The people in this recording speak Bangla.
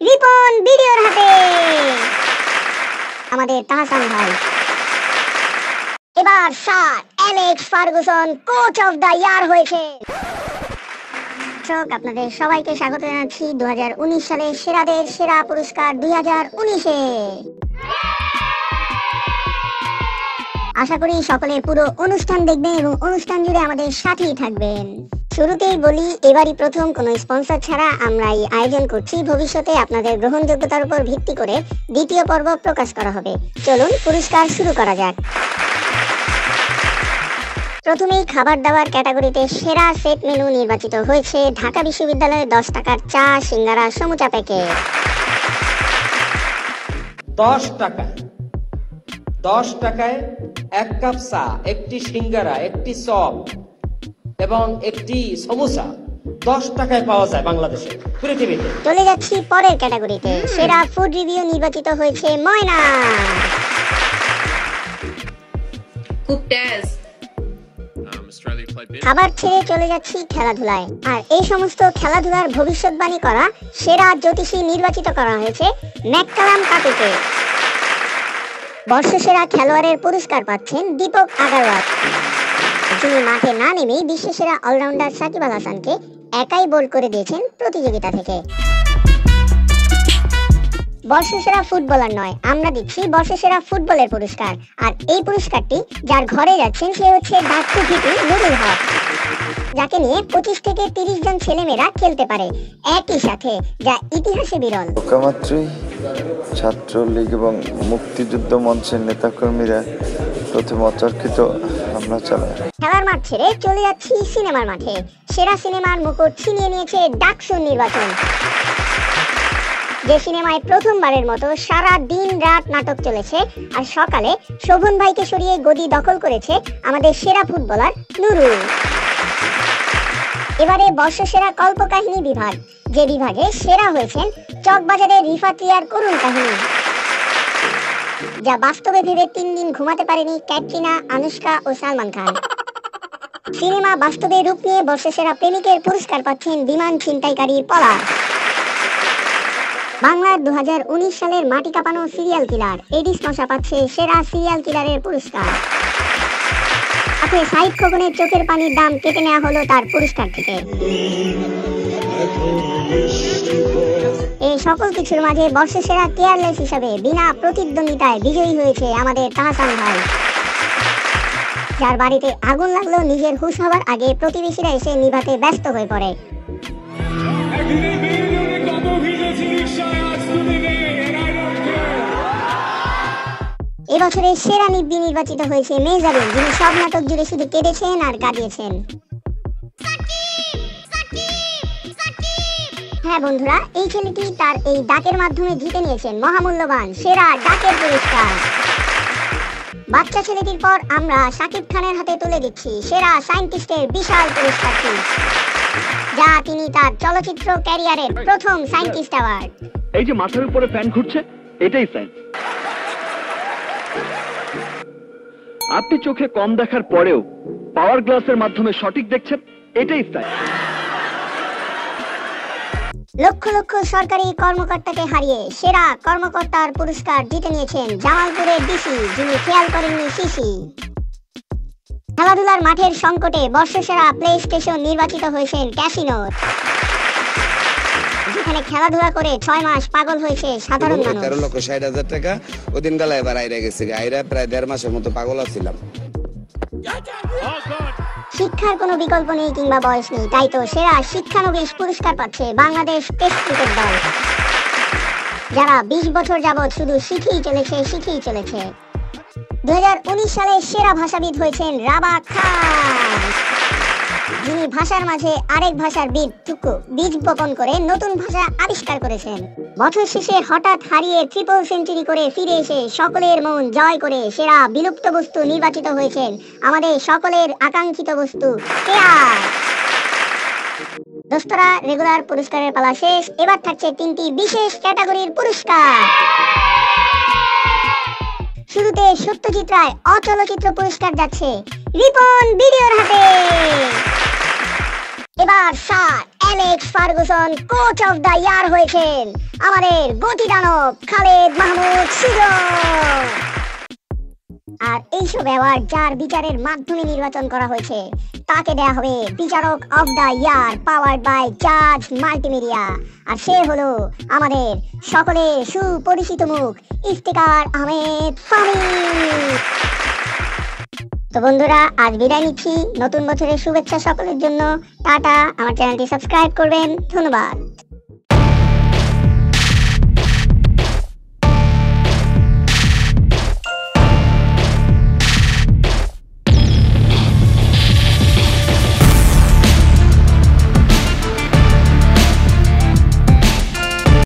রিপন ভিডিওর হাতে আমাদের তাহসান ভাই। এবার sir Alex Ferguson coach of the ইয়ার হয়েছে। আপনাদের সবাইকে স্বাগত জানাচ্ছি 2019 সালে সেরাদের সেরা পুরস্কার 2019-এ। আশা করি সকলে পুরো অনুষ্ঠান দেখবেন এবং অনুষ্ঠান জুড়ে আমাদের সাথেই থাকবেন। শুরুতেই বলি, এবারই প্রথম কোনো স্পন্সর ছাড়া আমরা এই আয়োজন করছি। ভবিষ্যতে আপনাদের গ্রহণযোগ্যতার উপর ভিত্তি করে দ্বিতীয় পর্ব প্রকাশ করা হবে। চলুন পুরস্কার শুরু করা যাক। প্রথমেই খাবার দাবার ক্যাটাগরিতে সেরা সেট মেনু নির্বাচিত হয়েছে ঢাকা বিশ্ববিদ্যালয়ের 10 টাকার চা সিঙ্গারা সমুচা প্যাকেট। 10 টাকায় 1 কাপ চা, একটি সিঙ্গারা, একটি চপ এবং একটি সমোসা 10 টাকায় পাওয়া যায় বাংলাদেশে, পৃথিবীতে। চলে যাচ্ছি পরের ক্যাটাগরিতে। সেরা ফুড রিভিউ নির্বাচিত হয়েছে ময়না। খুব টেস্ট। খাবার ছেড়ে চলে যাচ্ছি খেলাধুলায়। আর এই সমস্ত খেলাধুলার ভবিষ্যৎবাণী করা সেরা জ্যোতিষী নির্বাচিত করা হয়েছে ম্যাককালাম কাকুকে। বর্ষসেরা খেলোয়াড়ের পুরস্কার পাচ্ছেন দীপক আগারওয়াল, যিনি মাঠে না নেমেই বিশ্বসেরা অলরাউন্ডার সাকিব আল হাসানকে একাই বোল্ড করে দিয়েছেন প্রতিযোগিতা থেকে। বর্ষসেরা ফুটবলার নয়, আমরা দিচ্ছি বর্ষসেরা ফুটবলের পুরস্কার। আর এই পুরস্কারটি যার ঘরে যাচ্ছেন সে হচ্ছে ডাক্তার ভিপি নুরুল হক, যাকে নিয়ে 25 থেকে 30 জন ছেলেমেয়েরা খেলতে পারে একই সাথে, যা ইতিহাসে বিরল। লোকমাত্রই ছাত্রলীগ এবং মুক্তিযুদ্ধ মঞ্চের নেতাকর্মীরা প্রথম অতর্কিত হামলা চালায়। খেলার মাঠ ছেড়ে চলে যাচ্ছি সিনেমার মাঠে। সেরা সিনেমার মুকুট ছিনিয়ে নিয়েছে ডাকসুর নির্বাচন। যে সিনেমায় প্রথমবারের মতো সারা দিন রাত নাটক চলেছে আর সকালে শোভন ভাইকে সরিয়ে গদি দখল করেছে আমাদের সেরা ফুটবলার নুরুল। এবারে বর্ষসেরা কল্পকাহিনী বিভাগ, যে বিভাগে সেরা হয়েছেন চকবাজারের রিফাত-রিয়ার করুণ কাহিনী, যা বাস্তবে ভেবে 3 দিন ঘুমাতে পারেনি ক্যাটরিনা, আনুষ্কা ও সালমান খান। সিনেমা বাস্তবে রূপ নিয়ে বর্ষসেরা প্রেমিকের পুরস্কার পাচ্ছেন বিমান ছিনতাইকারীর পলাশ। বাংলার 2019 সালের মাটি কাঁপানো সিরিয়াল কিলার এডিস মশা পাচ্ছে সেরা সিরিয়াল কিলারের পুরস্কার। সাথে সাইদ খোকনের চোখের পানির দাম কেটে নেওয়া হলো তার পুরস্কার থেকে। এই সকল কিছুর মাঝে বর্ষসেরা কেয়ারলেস হিসাবে বিনা প্রতিদ্বন্দ্বিতায় বিজয়ী হয়েছে আমাদের তাহসান ভাই, যার বাড়িতে আগুন লাগলো নিজের হুঁশ হবার আগে প্রতিবেশীরা এসে নিভাতে ব্যস্ত হয়ে পড়ে। এবছরের সেরা নিব্বি নির্বাচিত হয়েছে মেহজাবিন, যিনি সব নাটক জুড়ে শুধু কেঁদেছেন আর কাঁদিয়েছেন। হ্যাঁ বন্ধুরা, এই ছেলেটি তার এই ডাকের মাধ্যমে জিতে নিয়েছেন মহামূল্যবান সেরা ডাকের পুরস্কার। বাচ্চা ছেলেটির পর আমরা শাকিব খানের হাতে তুলে দিচ্ছি সেরা সায়েন্টিস্টের বিশাল পুরস্কারটি, যা তিনি তার চলচ্চিত্র ক্যারিয়ারের প্রথম সায়েন্টিস্ট অ্যাওয়ার্ড। এই যে মাথার উপরে ফ্যান ঘুরছে, এটাই সায়েন্স। আপনি চোখে কম দেখার পরেও পাওয়ার গ্লাসের মাধ্যমে সঠিক দেখছেন, এটাই সায়েন্স। লক্ষ লক্ষ সরকারি কর্মকর্তাকে হারিয়ে সেরা কর্মকর্তার পুরস্কার জিতে নিয়েছেন জামালপুরের ডিসি, যিনি খেয়াল করেননি সিসি। খেলাধুলার মাঠের সংকটে বর্ষসেরা প্লে স্টেশন নির্বাচিত হয়েছেন ক্যাসিনোর, যেখানে খেলাধুলা করে 6 মাস পাগল হয়েছে সাধারণ মানুষ। 13,60,000 টাকা ওদিন গেলে এবার আইরা গেছে, আইরা প্রায় 1.5 মাসের মতো পাগল ছিলাম। শিক্ষার কোনো বিকল্প নেই কিংবা বয়স নেই, তাই তো সেরা শিক্ষানবিশ পুরস্কার পাচ্ছে বাংলাদেশ টেস্ট ক্রিকেট দল, যারা 20 বছর যাবৎ শুধু শিখেই চলেছে। 2019 সালে সেরা ভাষাবিদ হয়েছেন রাবা খান, যিনি ভাষার মাঝে আরেক ভাষার বীজ বপন করে নতুন ভাষা আবিষ্কার করেছেন। বছর শেষে হঠাৎ হারিয়ে ট্রিপল সেঞ্চুরি করে ফিরে এসে সকলের মন জয় করে সেরা বিলুপ্ত বস্তু নির্বাচিত হয়েছেন আমাদের সকলের আকাঙ্ক্ষিত বস্তু পেয়ার। দোস্তরা, রেগুলার পুরস্কারের পালা শেষ, এবার থাকছে 3টি বিশেষ ক্যাটাগরির পুরস্কার। শুরুতে সত্যজিৎ রায় অচলচ্চিত্র পুরস্কার যাচ্ছে রিপন ভিডিওর হাতে। এবার sir Alex Ferguson coach of the ইয়ার হয়েছেন আমাদের গতি দানব খালেদ মাহমুদ সুজন। আর এইসব অ্যাওয়ার্ড যার বিচারের মাধ্যমে নির্বাচন করা হয়েছে তাকে দেয়া হবে বিচারক of the year powered by Jaaz Multimedia. আর সে হলো আমাদের সকলের সুপরিচিত মুখ ইফতিকার আহমেদ ফামি। তো বন্ধুরা, আজ বিদায় নিচ্ছি। নতুন বছরের শুভেচ্ছা সকলের জন্য। টাটা। আমার চ্যানেলটি সাবস্ক্রাইব করবেন। ধন্যবাদ।